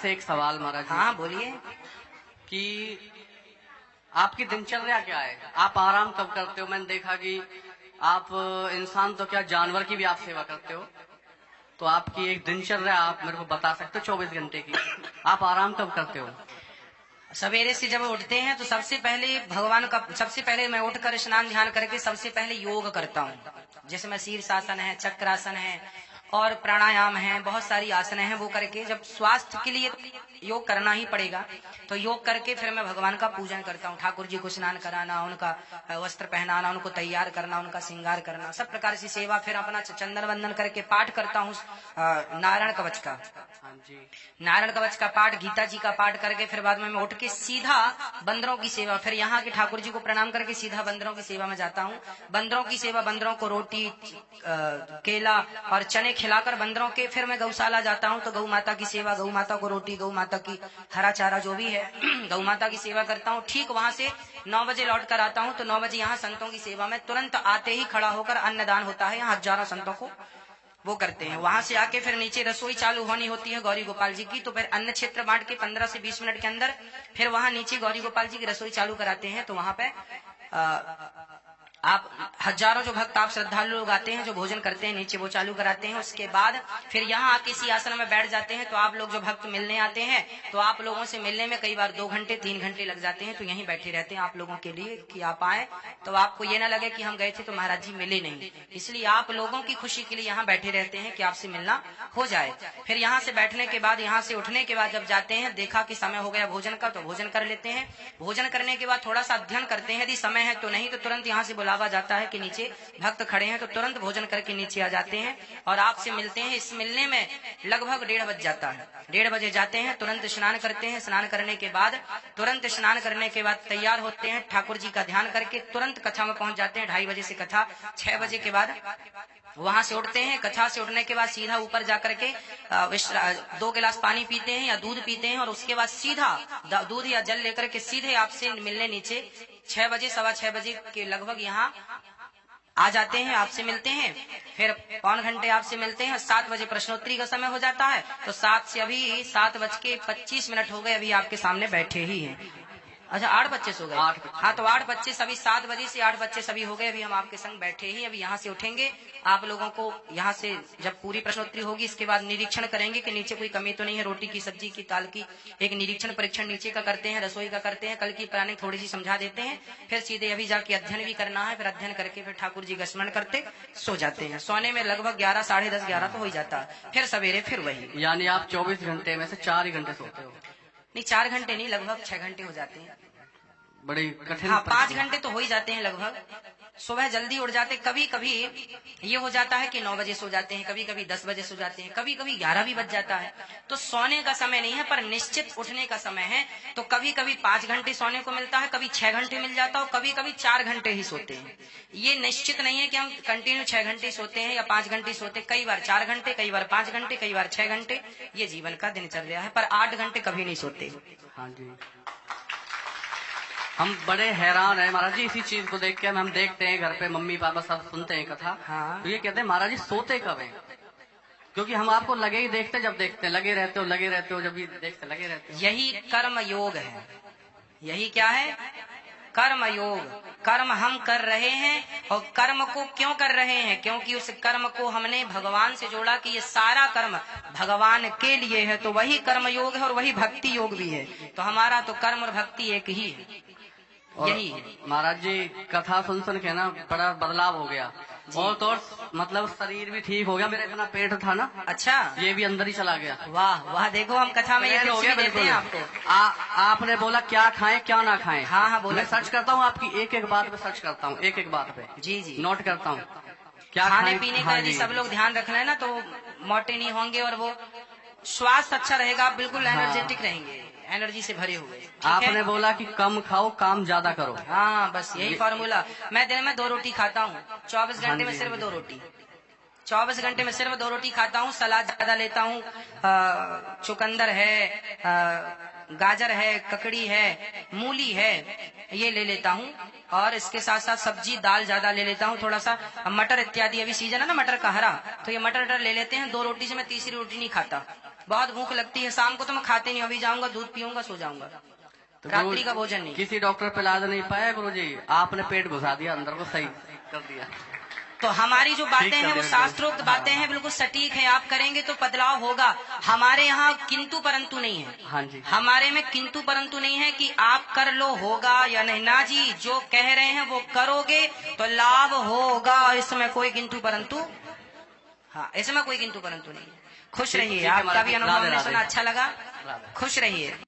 से एक सवाल महाराज जी। हाँ बोलिए। कि आपकी दिनचर्या क्या है? आप आराम कब करते हो? मैंने देखा कि आप इंसान तो क्या जानवर की भी आप सेवा करते हो, तो आपकी एक दिनचर्या आप मेरे को बता सकते हो 24 घंटे की? आप आराम कब करते हो? सवेरे से जब उठते हैं तो सबसे पहले मैं उठकर स्नान ध्यान करके सबसे पहले योग करता हूँ। जैसे मैं शीर्षासन है, चक्रासन है और प्राणायाम है, बहुत सारी आसनें हैं, वो करके जब स्वास्थ्य के लिए योग करना ही पड़ेगा तो योग करके फिर मैं भगवान का पूजन करता हूँ। ठाकुर जी को स्नान कराना, उनका वस्त्र पहनाना, उनको तैयार करना, उनका श्रृंगार करना, सब प्रकार की सेवा। फिर अपना चंदन वंदन करके पाठ करता हूँ नारायण कवच का। हाँ जी। नारायण कवच का पाठ, गीता जी का पाठ करके फिर बाद में मैं उठ के सीधा बंदरों की सेवा, फिर यहाँ के ठाकुर जी को प्रणाम करके सीधा बंदरों की सेवा में जाता हूँ। बंदरों की सेवा, बंदरों को रोटी केला और चने खिलाकर बंदरों के, फिर मैं गौशाला जाता हूँ तो गौ माता की सेवा, गौ माता को रोटी, गौ माता की हरा चारा जो भी है गौ माता की सेवा करता हूँ। ठीक वहाँ से 9 बजे लौट कर आता हूँ तो 9 बजे यहाँ संतों की सेवा में तुरंत आते ही खड़ा होकर अन्नदान होता है। यहाँ हजारों संतों को वो करते हैं। वहां से आके फिर नीचे रसोई चालू होनी होती है गौरी गोपाल जी की, तो फिर अन्न क्षेत्र बांट के 15 से 20 मिनट के अंदर फिर वहां नीचे गौरी गोपाल जी की रसोई चालू कराते हैं। तो वहां पे आप हजारों जो भक्त, आप श्रद्धालु लोग आते हैं जो भोजन करते हैं नीचे, वो चालू कराते हैं। उसके बाद फिर यहाँ आके इसी आसन में बैठ जाते हैं। तो आप लोग जो भक्त मिलने आते हैं तो आप लोगों से मिलने में कई बार 2 घंटे 3 घंटे लग जाते हैं। तो यहीं बैठे रहते हैं आप लोगों के लिए कि आप आए तो आपको ये ना लगे कि हम गए थे तो महाराज जी मिले नहीं, इसलिए आप लोगों की खुशी के लिए यहाँ बैठे रहते हैं कि आपसे मिलना हो जाए। फिर यहाँ से बैठने के बाद, यहाँ से उठने के बाद जब जाते हैं, देखा कि समय हो गया भोजन का तो भोजन कर लेते हैं। भोजन करने के बाद थोड़ा सा अध्ययन करते हैं, यदि समय है तो, नहीं तो तुरंत यहाँ से बुलावा जाता है कि नीचे भक्त खड़े हैं, तो तुरंत भोजन करके नीचे आ जाते हैं और आपसे मिलते हैं। इस मिलने में लगभग 1:30 बज जाता है। 1:30 बजे जाते हैं, तुरंत स्नान करते हैं। स्नान करने के बाद तैयार होते हैं, ठाकुर जी का ध्यान करके तुरंत कथा में पहुंच जाते हैं। 2:30 बजे से कथा, 6 बजे के बाद वहां से उठते हैं। कथा से उठने के बाद सीधा ऊपर जाकर के 2 गिलास पानी पीते हैं या दूध पीते हैं और उसके बाद सीधा दूध या जल लेकर के सीधे आपसे मिलने नीचे 6 बजे, 6:15 बजे के लगभग यहाँ आ जाते हैं, आपसे मिलते हैं। फिर 1 घंटे आपसे मिलते हैं और 7 बजे प्रश्नोत्तरी का समय हो जाता है। तो 7 से अभी 7:25 हो गए, अभी आपके सामने बैठे ही हैं। अच्छा 8 बच्चे सो गए? हाँ, तो 8 बच्चे सभी, 7 बजे से 8 बच्चे सभी हो गए, अभी हम आपके संग बैठे ही। अभी यहाँ से उठेंगे, आप लोगों को यहाँ से जब पूरी प्रश्नोत्तरी होगी इसके बाद निरीक्षण करेंगे कि नीचे कोई कमी तो नहीं है, रोटी की, सब्जी की, दाल की। एक निरीक्षण परीक्षण नीचे का करते हैं, रसोई का करते हैं, कल की प्लानिंग थोड़ी सी समझा देते हैं। फिर सीधे अभी जाके अध्ययन भी करना है, फिर अध्ययन करके फिर ठाकुर जी का स्मरण करते सो जाते हैं। सोने में लगभग 11, 10:30, 11 तो हो ही जाता है। फिर सवेरे फिर वही। यानी आप 24 घंटे में से 4 ही घंटे सोते हो? नहीं, 4 घंटे नहीं, लगभग 6 घंटे हो जाते हैं। बड़ी कठिन। हाँ, 5 घंटे तो हो ही जाते हैं लगभग। सुबह जल्दी उठ जाते, कभी कभी ये हो जाता है कि 9 बजे सो जाते हैं, कभी कभी 10 बजे सो जाते हैं, कभी कभी 11 भी बज जाता है। तो सोने का समय नहीं है पर निश्चित उठने का समय है। तो कभी कभी 5 घंटे सोने को मिलता है, कभी 6 घंटे मिल जाता है, कभी कभी 4 घंटे ही सोते हैं। ये निश्चित नहीं है कि हम कंटिन्यू 6 घंटे सोते हैं या 5 घंटे सोते, कई बार 4 घंटे, कई बार 5 घंटे, कई बार 6 घंटे। ये जीवन का दिनचर्या है, पर 8 घंटे कभी नहीं सोते। हाँ जी, हम बड़े हैरान हैं महाराज जी इसी चीज को देख के। हम देखते हैं घर पे, मम्मी पापा सब सुनते हैं कथा। हाँ। तो ये कहते हैं महाराज जी सोते कब हैं? क्योंकि हम आपको लगे ही देखते, जब देखते लगे रहते हो, लगे रहते हो, जब भी देखते लगे रहते हो। यही कर्म योग है। यही क्या है? कर्म योग। कर्म हम कर रहे हैं और कर्म को क्यों कर रहे हैं? क्योंकि उस कर्म को हमने भगवान से जोड़ा कि ये सारा कर्म भगवान के लिए है, तो वही कर्म योग है और वही भक्ति योग भी है। तो हमारा तो कर्म और भक्ति एक ही है। यही महाराज जी कथा सुन के ना बड़ा बदलाव हो गया, बहुत और मतलब शरीर भी ठीक हो गया। मेरा इतना पेट था ना, अच्छा, ये भी अंदर ही चला गया। वाह वाह, देखो हम कथा में ये हो गया देते हैं आपको। आपने बोला क्या खाएं क्या ना खाएं। हाँ हाँ बोला। मैं सर्च करता हूँ आपकी एक एक बात पे, सर्च करता हूँ एक एक बात पे। जी जी, नोट करता हूँ क्या खाने पीने का। हाँ यदि सब लोग ध्यान रख लें ना तो मोटे नहीं होंगे और वो स्वास्थ्य अच्छा रहेगा, बिल्कुल एनर्जेटिक रहेंगे, एनर्जी से भरे हुए। आपने बोला कि कम खाओ काम ज्यादा करो। हाँ, बस यही फॉर्मूला। मैं दिन में 2 रोटी खाता हूँ, 24 घंटे में सिर्फ 2 रोटी। 24 घंटे में सिर्फ 2 रोटी खाता हूँ। सलाद ज्यादा लेता हूँ, चुकंदर है, गाजर है, ककड़ी है, मूली है, ये ले लेता हूँ। और इसके साथ साथ सब्जी दाल ज्यादा ले लेता हूँ, थोड़ा सा मटर इत्यादि। अभी सीजन है ना मटर का हरा, तो ये मटर ले लेते हैं। 2 रोटी से मैं तीसरी रोटी नहीं खाता, बहुत भूख लगती है, शाम को तो मैं खाते नहीं, अभी जाऊंगा दूध पीऊंगा सो जाऊंगा, तो रात्रि का भोजन नहीं। किसी डॉक्टर पे इलाज नहीं पाया गुरुजी, आपने पेट घुसा दिया अंदर को, सही कर दिया। तो हमारी जो बातें हैं वो दिया। शास्त्रोक्त बातें हैं, बिल्कुल सटीक हैं, आप करेंगे तो बदलाव होगा। हमारे यहाँ किंतु परंतु नहीं है। हाँ जी, हमारे में किंतु परंतु नहीं है कि आप कर लो होगा या नहीं, ना जी, जो कह रहे हैं वो करोगे तो लाभ होगा, इसमें कोई किंतु परंतु, हाँ इसमें कोई किंतु परंतु नहीं है। खुश ठीक रहिए, है, आपका भी अनुभव राधे हमने राधे। सुना, अच्छा लगा, राधे। खुश रहिए।